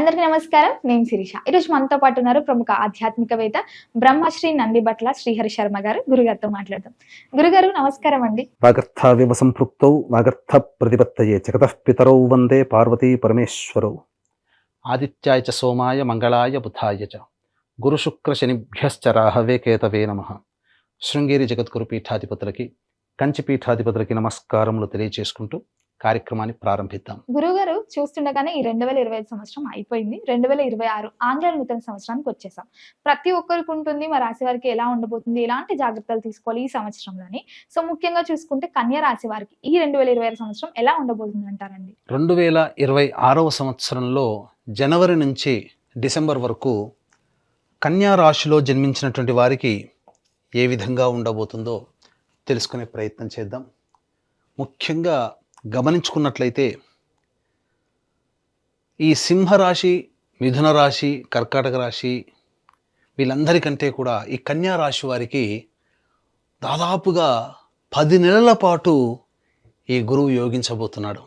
అందరికీ నమస్కారం. నేను శిరీష. ఈరోజు మనతో పాటు ఉన్నారు ప్రముఖ ఆధ్యాత్మికవేత్త బ్రహ్మశ్రీ నందిబట్ల శ్రీహరి శర్మ గారు. గురుగారితో మాట్లాడదాం. గురుగారు నమస్కారం అండి. వాగర్థావివ సంపృక్తౌ వాగర్థ ప్రతిపత్తయే జగతః పితరౌ వందే పార్వతీ పరమేశ్వరౌ. ఆదిత్యాయ చ సోమాయ మంగళాయ బుధాయ చ గురుశుక్ర శనిభ్యశ్చ రాహవే కేతవే నమః. శృంగేరి జగద్గురు పీఠాధిపతులకి, కంచి పీఠాధిపతులకి నమస్కారములు తెలియజేసుకుంటూ కార్యక్రమాన్ని ప్రారంభిద్దాం. గురుగారు చూస్తుండగానే ఈ 2025 సంవత్సరం అయిపోయింది. 2026 ఆంగ్ల నూతన సంవత్సరానికి వచ్చేసాం. ప్రతి ఒక్కరికి ఉంటుంది మా రాశి వారికి ఎలా ఉండబోతుంది, ఎలాంటి జాగ్రత్తలు తీసుకోవాలి ఈ సంవత్సరంలోని. సో ముఖ్యంగా చూసుకుంటే కన్యా రాశి వారికి ఈ 2026 సంవత్సరం ఎలా ఉండబోతుంది అంటారండి? 2026 సంవత్సరంలో జనవరి నుంచి డిసెంబర్ వరకు కన్యా రాశిలో జన్మించినటువంటి వారికి ఏ విధంగా ఉండబోతుందో తెలుసుకునే ప్రయత్నం చేద్దాం. ముఖ్యంగా గమనించుకున్నట్లయితే ఈ సింహరాశి, మిథున రాశి, కర్కాటక రాశి వీళ్ళందరికంటే కూడా ఈ కన్యా రాశి వారికి దాదాపుగా 10 నెలల పాటు ఈ గురువు యోగించబోతున్నాడు.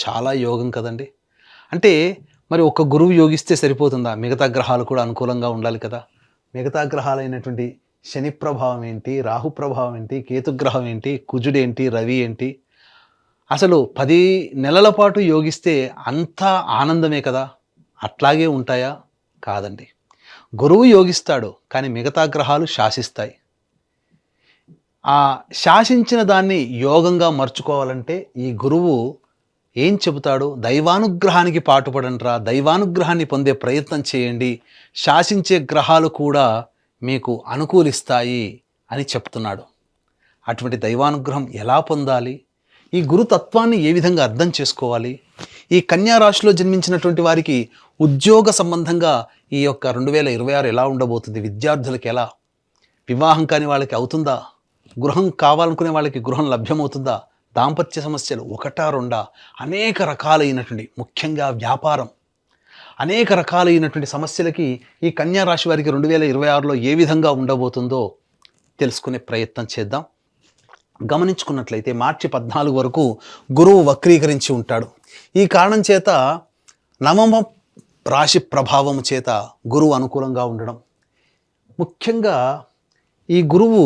చాలా యోగం కదండి. అంటే మరి ఒక్క గురువు యోగిస్తే సరిపోతుందా? మిగతా గ్రహాలు కూడా అనుకూలంగా ఉండాలి కదా. మిగతా గ్రహాలైనటువంటి శని ప్రభావం ఏంటి, రాహు ప్రభావం ఏంటి, కేతుగ్రహం ఏంటి, కుజుడేంటి, రవి ఏంటి, అసలు 10 నెలల పాటు యోగిస్తే అంతా ఆనందమే కదా. అట్లాగే ఉంటాయా? కాదండి. గురువు యోగిస్తాడు, కానీ మిగతా గ్రహాలు శాసిస్తాయి. ఆ శాసించిన దాన్ని యోగంగా మర్చుకోవాలంటే ఈ గురువు ఏం చెబుతాడు? దైవానుగ్రహానికి పాటుపడంట్రా, దైవానుగ్రహాన్ని పొందే ప్రయత్నం చేయండి, శాసించే గ్రహాలు కూడా మీకు అనుకూలిస్తాయి అని చెప్తున్నాడు. అటువంటి దైవానుగ్రహం ఎలా పొందాలి? ఈ గురుతత్వాన్ని ఏ విధంగా అర్థం చేసుకోవాలి? ఈ కన్యా రాశిలో జన్మించినటువంటి వారికి ఉద్యోగ సంబంధంగా ఈ యొక్క 2026 ఎలా ఉండబోతుంది? విద్యార్థులకు ఎలా? వివాహం కాని వాళ్ళకి అవుతుందా? గృహం కావాలనుకునే వాళ్ళకి గృహం లభ్యమవుతుందా? దాంపత్య సమస్యలు ఒకటా రెండా? అనేక రకాలైనటువంటి, ముఖ్యంగా వ్యాపారం, అనేక రకాలైనటువంటి సమస్యలకి ఈ కన్యా రాశి వారికి 2026లో ఏ విధంగా ఉండబోతుందో తెలుసుకునే ప్రయత్నం చేద్దాం. గమనించుకున్నట్లయితే మార్చి 14 వరకు గురువు వక్రీకరించి ఉంటాడు. ఈ కారణం చేత నవమ రాశి ప్రభావము చేత గురువు అనుకూలంగా ఉండడం. ముఖ్యంగా ఈ గురువు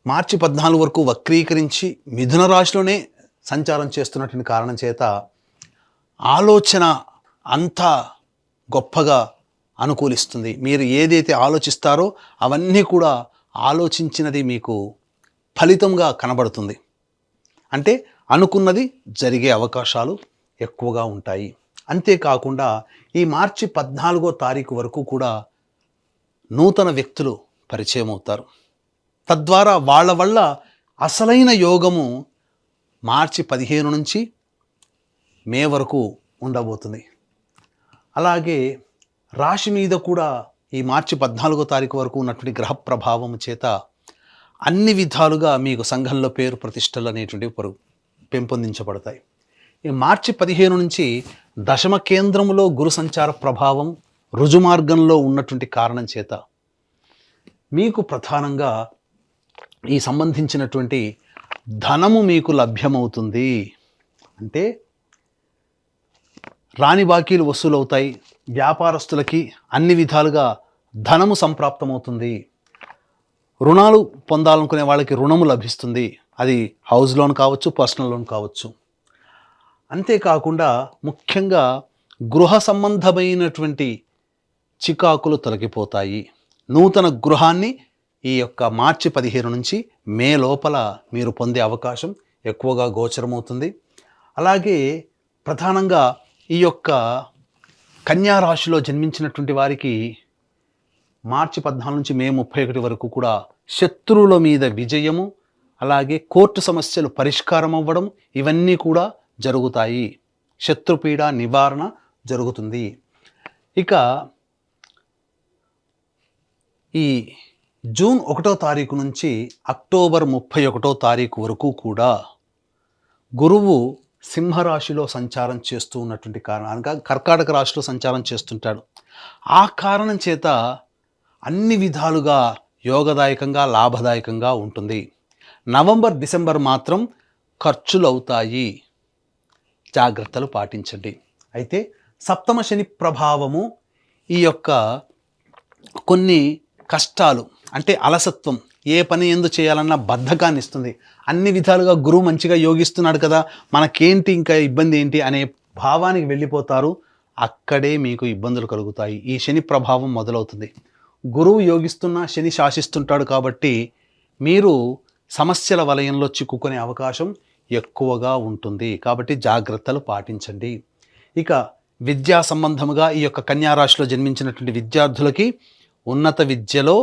మార్చి 14 వరకు వక్రీకరించి మిథున రాశిలోనే సంచారం చేస్తున్నటువంటి కారణం చేత ఆలోచన అంతా గొప్పగా అనుకూలిస్తుంది. మీరు ఏదైతే ఆలోచిస్తారో అవన్నీ కూడా ఆలోచించినది మీకు ఫలితంగా కనబడుతుంది. అంటే అనుకున్నది జరిగే అవకాశాలు ఎక్కువగా ఉంటాయి. అంతేకాకుండా ఈ మార్చి 14వ తారీఖు వరకు కూడా నూతన వ్యక్తులు పరిచయం అవుతారు. తద్వారా వాళ్ళ వల్ల అసలైన యోగము మార్చి 15 నుంచి మే వరకు ఉండబోతుంది. అలాగే రాశి మీద కూడా ఈ మార్చి 14వ తారీఖు వరకు ఉన్నటువంటి గ్రహ ప్రభావం చేత అన్ని విధాలుగా మీకు సంఘంలో పేరు ప్రతిష్టలు అనేటువంటివి పెంపొందించబడతాయి. ఈ మార్చి 15 నుంచి దశమ కేంద్రములో గురు సంచార ప్రభావం రుజుమార్గంలో ఉన్నటువంటి కారణం చేత మీకు ప్రధానంగా ఈ సంబంధించినటువంటి ధనము మీకు లభ్యమవుతుంది. అంటే రాని బాకీలు వసూలవుతాయి. వ్యాపారస్తులకి అన్ని విధాలుగా ధనము సంప్రాప్తమవుతుంది. రుణాలు పొందాలనుకునే వాళ్ళకి రుణము లభిస్తుంది. అది హౌస్ లోన్ కావచ్చు, పర్సనల్ లోన్ కావచ్చు. అంతేకాకుండా ముఖ్యంగా గృహ సంబంధమైనటువంటి చికాకులు తొలగిపోతాయి. నూతన గృహాన్ని ఈ యొక్క మార్చి 15 నుంచి మే లోపల మీరు పొందే అవకాశం ఎక్కువగా గోచరమవుతుంది. అలాగే ప్రధానంగా ఈ యొక్క కన్యా రాశిలో జన్మించినటువంటి వారికి మార్చి 14 నుంచి మే 31 వరకు కూడా శత్రువుల మీద విజయము, అలాగే కోర్టు సమస్యలు పరిష్కారం అవ్వడం, ఇవన్నీ కూడా జరుగుతాయి. శత్రుపీడ నివారణ జరుగుతుంది. ఇక ఈ జూన్ 1వ తారీఖు నుంచి అక్టోబర్ 31వ తారీఖు వరకు కూడా గురువు సింహరాశిలో సంచారం చేస్తూ ఉన్నటువంటి కారణంగా కర్కాటక రాశిలో సంచారం చేస్తుంటాడు. ఆ కారణం చేత అన్ని విధాలుగా యోగదాయకంగా, లాభదాయకంగా ఉంటుంది. నవంబర్, డిసెంబర్ మాత్రం ఖర్చులు అవుతాయి, జాగ్రత్తలు పాటించండి. అయితే సప్తమ శని ప్రభావము ఈ యొక్క కొన్ని కష్టాలు అంటే అలసత్వం, ఏ పని ఎందు చేయాలన్నా బద్ధకాన్ని ఇస్తుంది. అన్ని విధాలుగా గురువు మంచిగా యోగిస్తున్నాడు కదా, మనకేంటి ఇంకా ఇబ్బంది ఏంటి అనే భావానికి వెళ్ళిపోతారు. అక్కడే మీకు ఇబ్బందులు కలుగుతాయి. ఈ శని ప్రభావం మొదలవుతుంది. గురువు యోగిస్తున్నా శని శాసిస్తుంటాడు కాబట్టి మీరు సమస్యల వలయంలో చిక్కుకునే అవకాశం ఎక్కువగా ఉంటుంది. కాబట్టి జాగ్రత్తలు పాటించండి. ఇక విద్యా సంబంధముగా ఈ యొక్క కన్యారాశిలో జన్మించినటువంటి విద్యార్థులకి ఉన్నత విద్యలో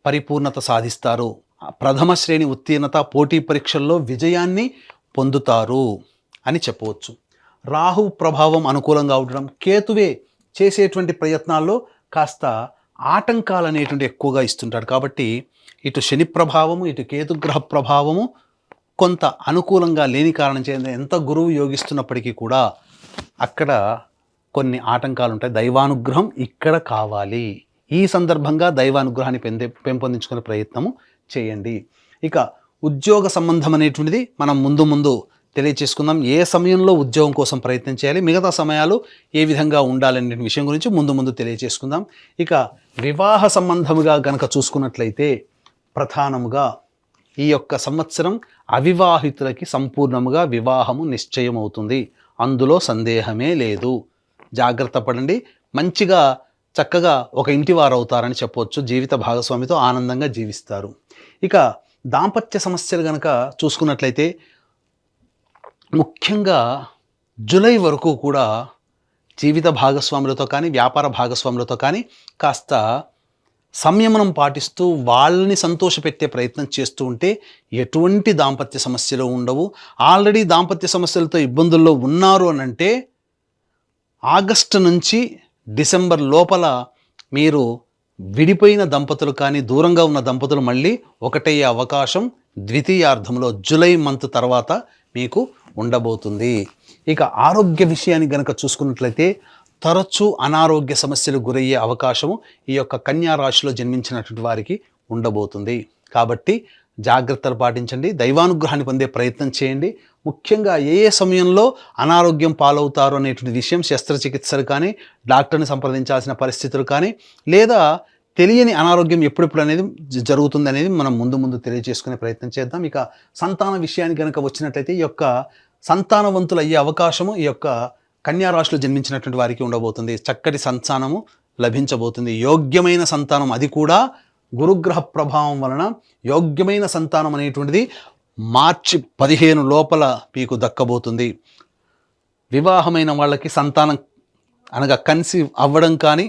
పరిపూర్ణత సాధిస్తారు. ప్రథమ శ్రేణి ఉత్తీర్ణత, పోటీ పరీక్షల్లో విజయాన్ని పొందుతారు అని చెప్పవచ్చు. రాహు ప్రభావం అనుకూలంగా ఉండడం, కేతువే చేసేటువంటి ప్రయత్నాల్లో కాస్త ఆటంకాలు అనేటువంటి ఎక్కువగా ఇస్తుంటాడు. కాబట్టి ఇటు శని ప్రభావము, ఇటు కేతుగ్రహ ప్రభావము కొంత అనుకూలంగా లేని కారణం చేత ఎంత గురువు యోగిస్తున్నప్పటికీ కూడా అక్కడ కొన్ని ఆటంకాలు ఉంటాయి. దైవానుగ్రహం ఇక్కడ కావాలి. ఈ సందర్భంగా దైవానుగ్రహాన్ని పెంపొందించుకునే ప్రయత్నము చేయండి. ఇక ఉద్యోగ సంబంధం అనేటువంటిది మనం ముందు తెలియచేసుకుందాం. ఏ సమయంలో ఉద్యోగం కోసం ప్రయత్నం చేయాలి, మిగతా సమయాలు ఏ విధంగా ఉండాలనే విషయం గురించి ముందు తెలియచేసుకుందాం. ఇక వివాహ సంబంధముగా గనక చూసుకున్నట్లయితే ప్రధానముగా ఈ యొక్క సంవత్సరం అవివాహితులకి సంపూర్ణముగా వివాహము నిశ్చయమవుతుంది. అందులో సందేహమే లేదు. జాగ్రత్త పడండి. మంచిగా చక్కగా ఒక ఇంటి వారు అవుతారని చెప్పవచ్చు. జీవిత భాగస్వామితో ఆనందంగా జీవిస్తారు. ఇక దాంపత్య సమస్యలు కనుక చూసుకున్నట్లయితే ముఖ్యంగా జూలై వరకు కూడా జీవిత భాగస్వాములతో కానీ వ్యాపార భాగస్వాములతో కానీ కాస్త సంయమనం పాటిస్తూ వాళ్ళని సంతోషపెట్టే ప్రయత్నం చేస్తూ ఉంటే ఎటువంటి దాంపత్య సమస్యలు ఉండవు. ఆల్రెడీ దాంపత్య సమస్యలతో ఇబ్బందుల్లో ఉన్నారు అనంటే ఆగస్టు నుంచి డిసెంబర్ లోపల మీరు విడిపోయిన దంపతులు కానీ దూరంగా ఉన్న దంపతులు మళ్ళీ ఒకటయ్యే అవకాశం ద్వితీయార్థంలో జూలై మంత్ తర్వాత మీకు ఉండబోతుంది. ఇక ఆరోగ్య విషయాన్ని గనక చూసుకున్నట్లయితే తరచూ అనారోగ్య సమస్యలు గురయ్యే అవకాశము ఈ యొక్క కన్యా రాశిలో జన్మించినటువంటి వారికి ఉండబోతుంది. కాబట్టి జాగ్రత్తలు పాటించండి. దైవానుగ్రహాన్ని పొందే ప్రయత్నం చేయండి. ముఖ్యంగా ఏ సమయంలో అనారోగ్యం పాలవుతారు అనేటువంటి విషయం శస్త్రచికిత్సలు కానీ డాక్టర్ని సంప్రదించాల్సిన పరిస్థితులు కానీ లేదా తెలియని అనారోగ్యం ఎప్పుడెప్పుడు అనేది జరుగుతుంది అనేది మనం ముందు తెలియజేసుకునే ప్రయత్నం చేద్దాం. ఇక సంతాన విషయానికి కనుక వచ్చినట్లయితే ఈ యొక్క సంతానవంతులు అయ్యే అవకాశము ఈ యొక్క కన్యా రాశిలో జన్మించినటువంటి వారికి ఉండబోతుంది. చక్కటి సంతానము లభించబోతుంది. యోగ్యమైన సంతానం, అది కూడా గురుగ్రహ ప్రభావం వలన యోగ్యమైన సంతానం అనేటువంటిది మార్చి 15 లోపల మీకు దక్కబోతుంది. వివాహమైన వాళ్ళకి సంతానం అనగా కన్సీవ్ అవ్వడం కానీ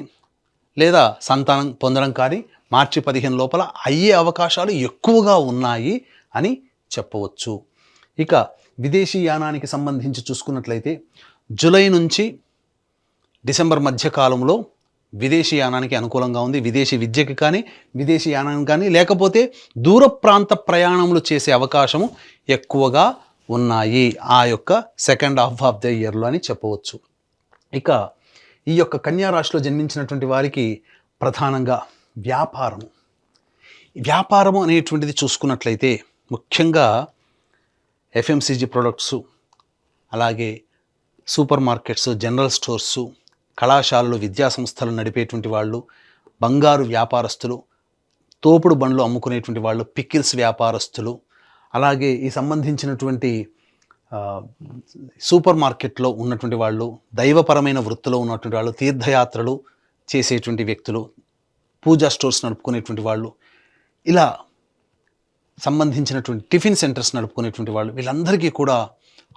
లేదా సంతానం పొందడం కానీ మార్చి 15 లోపల అయ్యే అవకాశాలు ఎక్కువగా ఉన్నాయి అని చెప్పవచ్చు. ఇక విదేశీ యానానికి సంబంధించి చూసుకున్నట్లయితే జూలై నుంచి డిసెంబర్ మధ్య కాలంలో విదేశీ యానానికి అనుకూలంగా ఉంది. విదేశీ విద్యకి కానీ విదేశీ యానానికి కానీ లేకపోతే దూర ప్రాంత ప్రయాణములు చేసే అవకాశము ఎక్కువగా ఉన్నాయి ఆ యొక్క సెకండ్ హాఫ్ ఆఫ్ ద ఇయర్లో అని చెప్పవచ్చు. ఇక ఈ యొక్క కన్యా రాశిలో జన్మించినటువంటి వారికి ప్రధానంగా వ్యాపారము అనేటువంటిది చూసుకున్నట్లయితే ముఖ్యంగా ఎఫ్ఎంసీజీ ప్రొడక్ట్సు, అలాగే సూపర్ మార్కెట్స్, జనరల్ స్టోర్సు, కళాశాలలు, విద్యాసంస్థలు నడిపేటువంటి వాళ్ళు, బంగారు వ్యాపారస్తులు, తోపుడు బండ్లు అమ్ముకునేటువంటి వాళ్ళు, పికిల్స్ వ్యాపారస్తులు, అలాగే ఈ సంబంధించినటువంటి సూపర్ మార్కెట్లో ఉన్నటువంటి వాళ్ళు, దైవపరమైన వృత్తిలో ఉన్నటువంటి వాళ్ళు, తీర్థయాత్రలు చేసేటువంటి వ్యక్తులు, పూజా స్టోర్స్ నడుపుకునేటువంటి వాళ్ళు, ఇలా సంబంధించినటువంటి టిఫిన్ సెంటర్స్ నడుపుకునేటువంటి వాళ్ళు, వీళ్ళందరికీ కూడా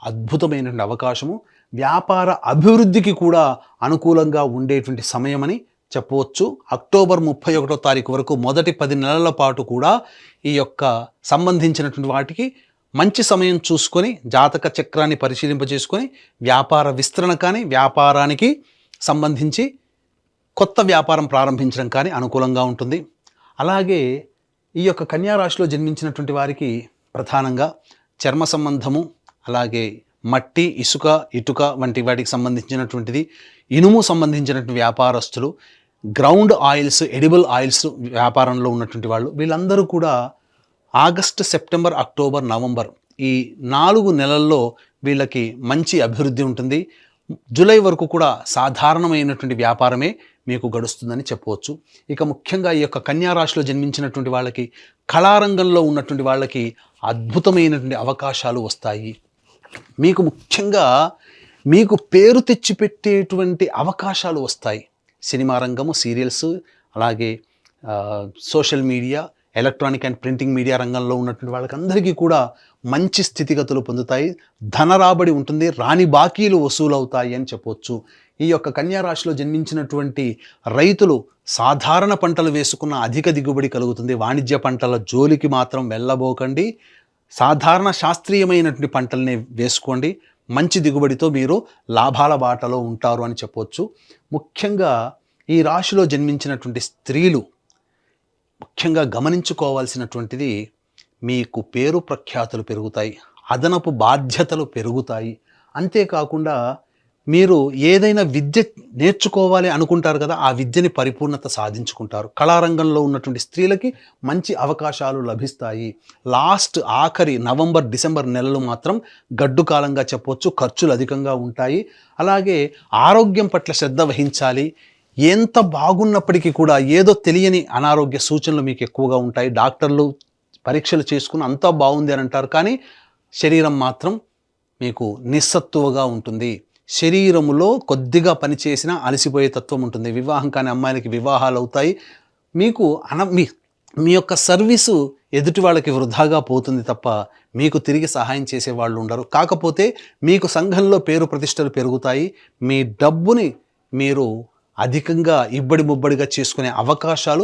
అద్భుతమైనటువంటి అవకాశము, వ్యాపార అభివృద్ధికి కూడా అనుకూలంగా ఉండేటువంటి సమయమని చెప్పవచ్చు. అక్టోబర్ 31వ తారీఖు వరకు మొదటి 10 నెలల పాటు కూడా ఈ యొక్క సంబంధించినటువంటి వాటికి మంచి సమయం చూసుకొని జాతక చక్రాన్ని పరిశీలింపజేసుకొని వ్యాపార విస్తరణ కానీ వ్యాపారానికి సంబంధించి కొత్త వ్యాపారం ప్రారంభించడం కానీ అనుకూలంగా ఉంటుంది. అలాగే ఈ యొక్క కన్యా రాశిలో జన్మించినటువంటి వారికి ప్రధానంగా చర్మ సంబంధము, అలాగే మట్టి, ఇసుక, ఇటుక వంటి వాటికి సంబంధించినటువంటిది, ఇనుము సంబంధించినటువంటి వ్యాపారస్తులు, గ్రౌండ్ ఆయిల్స్, ఎడిబుల్ ఆయిల్స్ వ్యాపారంలో ఉన్నటువంటి వాళ్ళు, వీళ్ళందరూ కూడా ఆగస్టు, సెప్టెంబర్, అక్టోబర్, నవంబర్ ఈ 4 నెలల్లో వీళ్ళకి మంచి అభివృద్ధి ఉంటుంది. జూలై వరకు కూడా సాధారణమైనటువంటి వ్యాపారమే మీకు గడుస్తుందని చెప్పవచ్చు. ఇక ముఖ్యంగా ఈ యొక్క కన్యా రాశిలో జన్మించినటువంటి వాళ్ళకి, కళారంగంలో ఉన్నటువంటి వాళ్ళకి అద్భుతమైనటువంటి అవకాశాలు వస్తాయి. మీకు ముఖ్యంగా మీకు పేరు తెచ్చిపెట్టేటువంటి అవకాశాలు వస్తాయి. సినిమా రంగము, సీరియల్స్, అలాగే social media, electronic and printing media రంగంలో ఉన్నటువంటి వాళ్ళకందరికీ కూడా మంచి స్థితిగతులు పొందుతాయి. ధన రాబడి ఉంటుంది, రాని బాకీలు వసూలవుతాయి అని చెప్పవచ్చు. ఈ యొక్క కన్యా రాశిలో జన్మించినటువంటి రైతులు సాధారణ పంటలు వేసుకున్న అధిక దిగుబడి కలుగుతుంది. వాణిజ్య పంటల జోలికి మాత్రం వెళ్ళబోకండి. సాధారణ శాస్త్రీయమైనటువంటి పంటల్ని వేసుకోండి. మంచి దిగుబడితో మీరు లాభాల బాటలో ఉంటారు అని చెప్పవచ్చు. ముఖ్యంగా ఈ రాశిలో జన్మించినటువంటి స్త్రీలు ముఖ్యంగా గమనించుకోవాల్సినటువంటిది, మీకు పేరు ప్రఖ్యాతులు పెరుగుతాయి, అదనపు బాధ్యతలు పెరుగుతాయి. అంతేకాకుండా మీరు ఏదైనా విద్య నేర్చుకోవాలి అనుకుంటారు కదా, ఆ విద్యని పరిపూర్ణత సాధించుకుంటారు. కళారంగంలో ఉన్నటువంటి స్త్రీలకి మంచి అవకాశాలు లభిస్తాయి. ఆఖరి నవంబర్, డిసెంబర్ నెలలు మాత్రం గడ్డు కాలంగా చెప్పవచ్చు. ఖర్చులు అధికంగా ఉంటాయి. అలాగే ఆరోగ్యం పట్ల శ్రద్ధ వహించాలి. ఎంత బాగున్నప్పటికీ కూడా ఏదో తెలియని అనారోగ్య సూచనలు మీకు ఎక్కువగా ఉంటాయి. డాక్టర్లు పరీక్షలు చేసుకుని అంతా బాగుంది అని అంటారు, కానీ శరీరం మాత్రం మీకు నిస్సత్తువగా ఉంటుంది. శరీరములో కొద్దిగా పనిచేసిన అలసిపోయే తత్వం ఉంటుంది. వివాహం కాని అమ్మాయిలకి వివాహాలు అవుతాయి. మీకు మీ యొక్క సర్వీసు ఎదుటి వాళ్ళకి వృధాగా పోతుంది తప్ప మీకు తిరిగి సహాయం చేసే వాళ్ళు ఉండరు. కాకపోతే మీకు సంఘంలో పేరు ప్రతిష్టలు పెరుగుతాయి. మీ డబ్బుని మీరు అధికంగా ఇబ్బడి ముబ్బడిగా చేసుకునే అవకాశాలు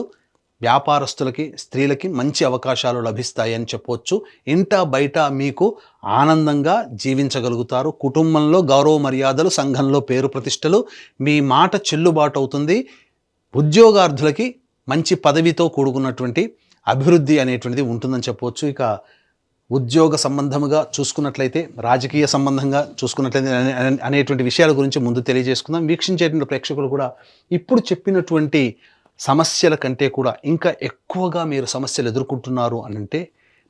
వ్యాపారస్తులకి, స్త్రీలకి మంచి అవకాశాలు లభిస్తాయి అని చెప్పవచ్చు. ఇంట బయట మీకు ఆనందంగా జీవించగలుగుతారు. కుటుంబంలో గౌరవ మర్యాదలు, సంఘంలో పేరు ప్రతిష్టలు, మీ మాట చెల్లుబాటు అవుతుంది. ఉద్యోగార్థులకి మంచి పదవితో కూడుకున్నటువంటి అభివృద్ధి అనేటువంటిది ఉంటుందని చెప్పవచ్చు. ఇక ఉద్యోగ సంబంధముగా చూసుకున్నట్లయితే, రాజకీయ సంబంధంగా చూసుకున్నట్లయితే అనేటువంటి విషయాల గురించి ముందు తెలియజేసుకుందాం. వీక్షించేటువంటి ప్రేక్షకులు కూడా ఇప్పుడు చెప్పినటువంటి సమస్యల కంటే కూడా ఇంకా ఎక్కువగా మీరు సమస్యలు ఎదుర్కొంటున్నారు అనంటే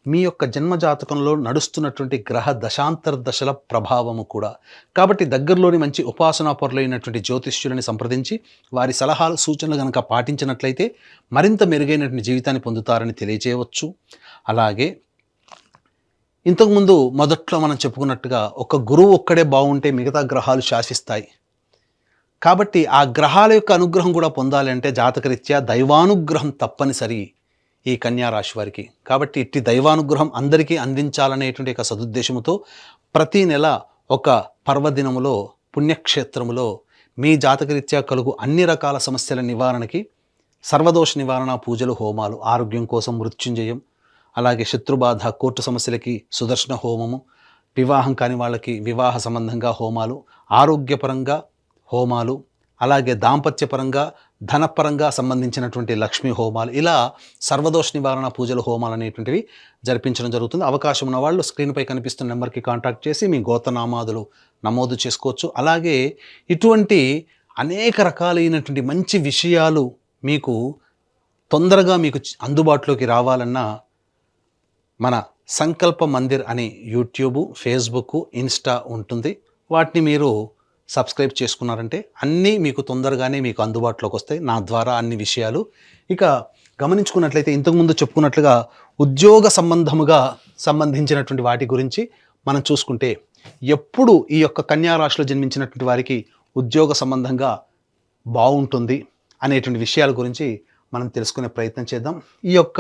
మీ యొక్క జన్మజాతకంలో నడుస్తున్నటువంటి గ్రహ దశాంతర దశల ప్రభావము కూడా. కాబట్టి దగ్గరలోని మంచి ఉపాసనా పరులైనటువంటి జ్యోతిష్యులని సంప్రదించి వారి సలహాలు, సూచనలు కనుక పాటించినట్లయితే మరింత మెరుగైనటువంటి జీవితాన్ని పొందుతారని తెలియజేయవచ్చు. అలాగే ఇంతకుముందు మొదట్లో మనం చెప్పుకున్నట్టుగా ఒక గురువు ఒక్కడే బాగుంటే మిగతా గ్రహాలు శాసిస్తాయి. కాబట్టి ఆ గ్రహాల యొక్క అనుగ్రహం కూడా పొందాలి అంటే జాతకరీత్యా దైవానుగ్రహం తప్పనిసరి ఈ కన్యా రాశి వారికి. కాబట్టి ఇట్టి దైవానుగ్రహం అందరికీ అందించాలనేటువంటి ఒక సదుద్దేశముతో ప్రతి నెల ఒక పర్వదినములో, పుణ్యక్షేత్రములో మీ జాతకరీత్యా కలుగు అన్ని రకాల సమస్యల నివారణకి సర్వదోష నివారణ పూజలు, హోమాలు, ఆరోగ్యం కోసం మృత్యుంజయం, అలాగే శత్రుబాధ, కోర్టు సమస్యలకి సుదర్శన హోమము, వివాహం కాని వాళ్ళకి వివాహ సంబంధంగా హోమాలు, ఆరోగ్యపరంగా హోమాలు, అలాగే దాంపత్యపరంగా, ధనపరంగా సంబంధించినటువంటి లక్ష్మీ హోమాలు, ఇలా సర్వదోష నివారణ పూజలు, హోమాలు అనేటువంటివి జరిపించడం జరుగుతుంది. అవకాశం ఉన్న వాళ్ళు స్క్రీన్పై కనిపిస్తున్న నెంబర్కి కాంటాక్ట్ చేసి మీ గోత్రనామాదులు నమోదు చేసుకోవచ్చు. అలాగే ఇటువంటి అనేక రకాలైనటువంటి మంచి విషయాలు మీకు తొందరగా మీకు అందుబాటులోకి రావాలన్నా మన సంకల్ప మందిర్ అని యూట్యూబ్, ఫేస్బుక్, ఇన్స్టా ఉంటుంది. వాటిని మీరు సబ్స్క్రైబ్ చేసుకున్నారంటే అన్నీ మీకు తొందరగానే మీకు అందుబాటులోకి వస్తాయి, నా ద్వారా అన్ని విషయాలు. ఇక గమనించుకున్నట్లయితే ఇంతకుముందు చెప్పుకున్నట్లుగా ఉద్యోగ సంబంధించినటువంటి వాటి గురించి మనం చూసుకుంటే, ఎప్పుడు ఈ యొక్క కన్యా రాశిలో జన్మించినటువంటి వారికి ఉద్యోగ సంబంధంగా బాగుంటుంది అనేటువంటి విషయాల గురించి మనం తెలుసుకునే ప్రయత్నం చేద్దాం. ఈ యొక్క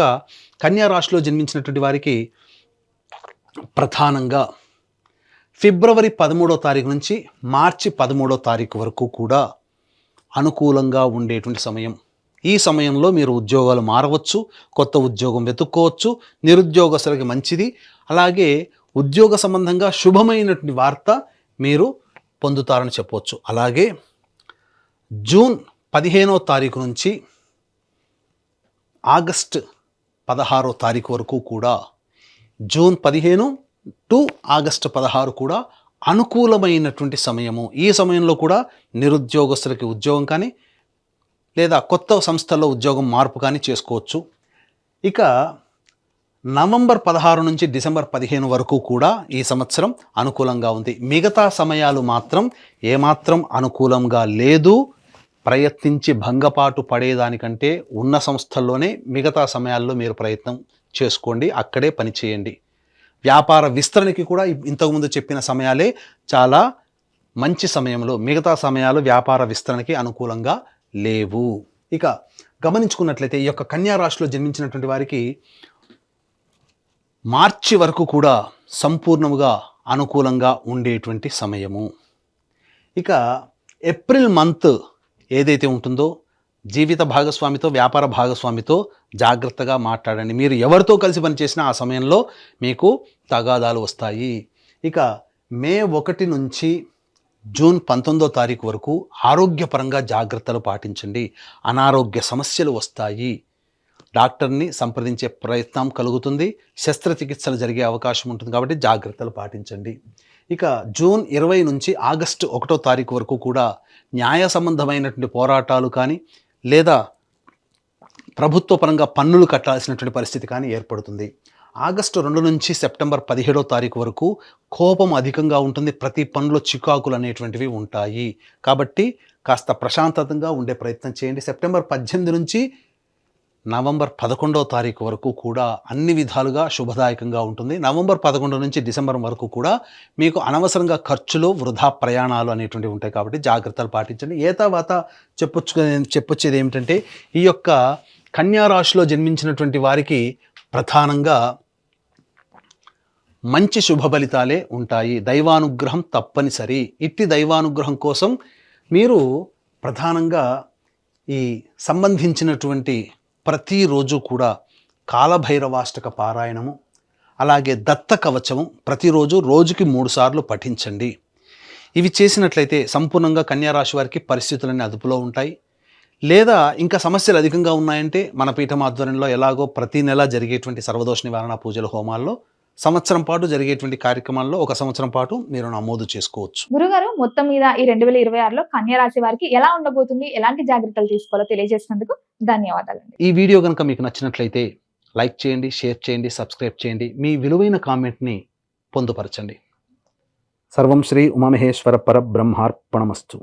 కన్యా రాశిలో జన్మించినటువంటి వారికి ప్రధానంగా ఫిబ్రవరి 13వ తారీఖు నుంచి మార్చి 13వ తారీఖు వరకు కూడా అనుకూలంగా ఉండేటువంటి సమయం. ఈ సమయంలో మీరు ఉద్యోగాలు మారవచ్చు, కొత్త ఉద్యోగం వెతుక్కోవచ్చు, నిరుద్యోగస్తులకి మంచిది. అలాగే ఉద్యోగ సంబంధంగా శుభమైనటువంటి వార్త మీరు పొందుతారని చెప్పవచ్చు. అలాగే జూన్ 15వ తారీఖు నుంచి ఆగస్టు 16వ తారీఖు వరకు కూడా, జూన్ 15 టు ఆగస్టు 16 కూడా అనుకూలమైనటువంటి సమయము. ఈ సమయంలో కూడా నిరుద్యోగస్తులకి ఉద్యోగం కానీ లేదా కొత్త సంస్థల్లో ఉద్యోగం మార్పు కానీ చేసుకోవచ్చు. ఇక నవంబర్ 16 నుంచి డిసెంబర్ 15 వరకు కూడా ఈ సంవత్సరం అనుకూలంగా ఉంది. మిగతా సమయాలు మాత్రం ఏమాత్రం అనుకూలంగా లేదు. ప్రయత్నించి భంగపాటు పడేదానికంటే ఉన్న సంస్థల్లోనే మిగతా సమయాల్లో మీరు ప్రయత్నం చేసుకోండి, అక్కడే పని చేయండి. వ్యాపార విస్తరణకి కూడా ఇంతకుముందు చెప్పిన సమయాలే చాలా మంచి సమయంలో, మిగతా సమయాలు వ్యాపార విస్తరణకి అనుకూలంగా లేవు. ఇక గమనించుకున్నట్లయితే ఈ యొక్క కన్యా రాశిలో జన్మించినటువంటి వారికి మార్చి వరకు కూడా సంపూర్ణముగా అనుకూలంగా ఉండేటువంటి సమయము. ఇక ఏప్రిల్ మంత్ ఏదైతే ఉంటుందో జీవిత భాగస్వామితో, వ్యాపార భాగస్వామితో జాగ్రత్తగా మాట్లాడండి. మీరు ఎవరితో కలిసి పనిచేసినా ఆ సమయంలో మీకు తగాదాలు వస్తాయి. ఇక మే 1 నుంచి జూన్ 19వ తారీఖు వరకు ఆరోగ్యపరంగా జాగ్రత్తలు పాటించండి. అనారోగ్య సమస్యలు వస్తాయి. డాక్టర్ని సంప్రదించే ప్రయత్నం కలుగుతుంది. శస్త్రచికిత్సలు జరిగే అవకాశం ఉంటుంది కాబట్టి జాగ్రత్తలు పాటించండి. ఇక జూన్ 20 నుంచి ఆగస్టు 1వ తారీఖు వరకు కూడా న్యాయ సంబంధమైనటువంటి పోరాటాలు కానీ, లేదా ప్రభుత్వ పరంగా పన్నులు కట్టాల్సినటువంటి పరిస్థితి కానీ ఏర్పడుతుంది. ఆగస్టు 2 నుంచి సెప్టెంబర్ 17వ తారీఖు వరకు కోపం అధికంగా ఉంటుంది. ప్రతి పనులో చికాకులు అనేటువంటివి ఉంటాయి. కాబట్టి కాస్త ప్రశాంతంగా ఉండే ప్రయత్నం చేయండి. సెప్టెంబర్ 18 నుంచి నవంబర్ 11వ తారీఖు వరకు కూడా అన్ని విధాలుగా శుభదాయకంగా ఉంటుంది. నవంబర్ 11 నుంచి డిసెంబర్ వరకు కూడా మీకు అనవసరంగా ఖర్చులు, వృధా ప్రయాణాలు అనేటువంటివి ఉంటాయి కాబట్టి జాగ్రత్తలు పాటించండి. ఏ తర్వాత చెప్పొచ్చేది ఏమిటంటే ఈ యొక్క కన్యా రాశిలో జన్మించినటువంటి వారికి ప్రధానంగా మంచి శుభ ఫలితాలే ఉంటాయి. దైవానుగ్రహం తప్పనిసరి. ఇట్టి దైవానుగ్రహం కోసం మీరు ప్రధానంగా ఈ సంబంధించినటువంటి ప్రతిరోజు కూడా కాలభైరవాష్టక పారాయణము, అలాగే దత్త కవచము ప్రతిరోజు రోజుకి 3 సార్లు పఠించండి. ఇవి చేసినట్లయితే సంపూర్ణంగా కన్యా రాశి వారికి పరిస్థితులన్నీ అదుపులో ఉంటాయి. లేదా ఇంకా సమస్యలు అధికంగా ఉన్నాయంటే మన పీఠం ఆధ్వర్యంలో ఎలాగో ప్రతి నెల జరిగేటువంటి సర్వదోష నివారణ పూజల హోమాల్లో సంవత్సరం పాటు జరిగేటువంటి కార్యక్రమాల్లో 1 సంవత్సరం పాటు మీరు నమోదు చేసుకోవచ్చు. గురుగారు, మొత్తం మీద ఈ 2026లో కన్యా రాశి వారికి ఎలా ఉండబోతుంది, ఎలాంటి జాగ్రత్తలు తీసుకోవాలో తెలియజేసినందుకు ధన్యవాదాలండి. ఈ వీడియో కనుక మీకు నచ్చినట్లయితే లైక్ చేయండి, షేర్ చేయండి, సబ్స్క్రైబ్ చేయండి. మీ విలువైన కామెంట్ని పొందుపరచండి. సర్వం శ్రీ ఉమామహేశ్వర పరబ్రహ్మార్పణమస్తు.